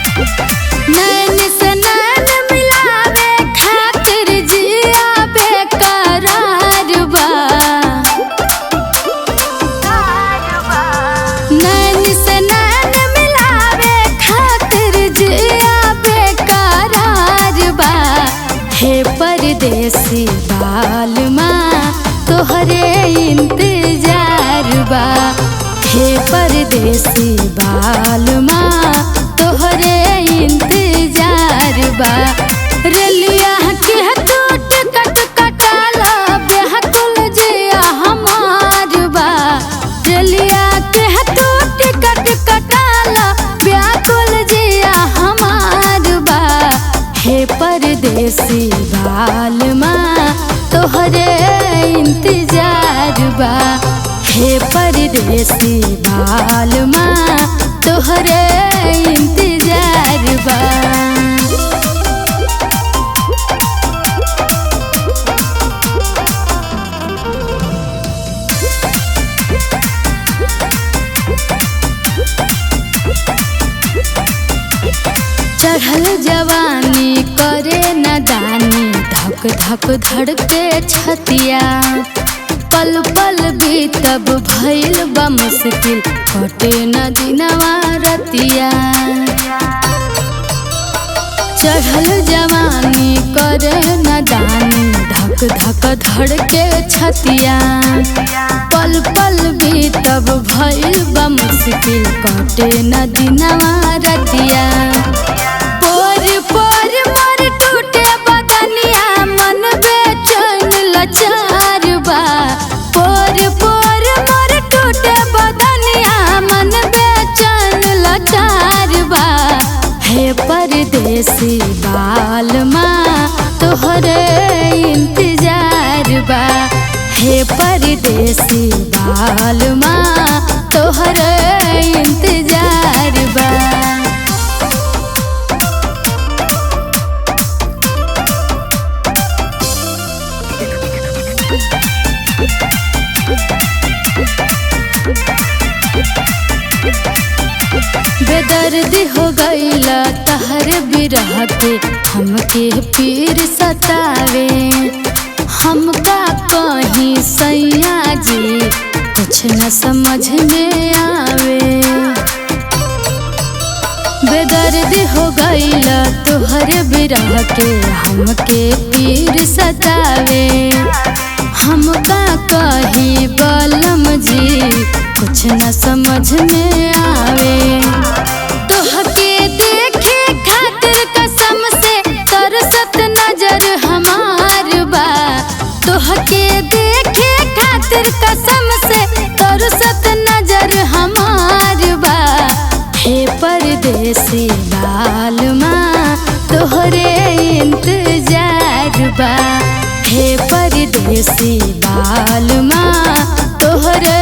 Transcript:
नैन से नैन मिलावे खातिर जिया बेकरार बा। नैन से नैन मिलावे खातिर जिया बेकरार बा। हे परदेसी बालमा तोहरे इंतजार बा। हे परदेसी बालमा तोहरे इंतजार बा। रेलिया के टूट कट कटाला बेहकुल जिया हमार बा। रेलिया के टूट कट कटाला बेहकुल जिया हमार बा। हे परदेसी बालमा तोहरे इंतजार बा। हे परदेसी बालमा तोहरे इंतजार बा। चढ़ल जवानी करे नदानी धक धक धड़के छतिया। पल पल बीतब भइल बा मुश्किल कटे न दिनवा रतिया। चढ़ल जवानी करे नदानी धक धक धड़के छतिया। पल पल बीतब भइल बा मुश्किल कटे न दिनवा रतिया। पोर पोर मोर टूटे बदनिया मन बेचैन लाचार बा। पोर पोर मोर टूटे बदनिया मन बेचैन लाचार बा। हे परदेसी बालमा तोहरे इंतजार बा। हे परदेसी बालमा तोहरे इंतजार बा। बेदर्दी हो गईला तहर बिरह के हमके पीर सतावे। हमका कहीं सैया जी कुछ न समझ में आवे। बेदर्दी हो गईला तोहर बिरह के हमके पीर सतावे। हमका कहीं बलम जी कुछ न समझ में आवे। तोहके देखे खातिर कसम से तरसत नजर हमार बा। तोहके देखे खातिर कसम से तरसत नजर हमार बा। हे परदेसी बालमा तोहरे इंतजार बा। हे परदेसी बालमा तोहरे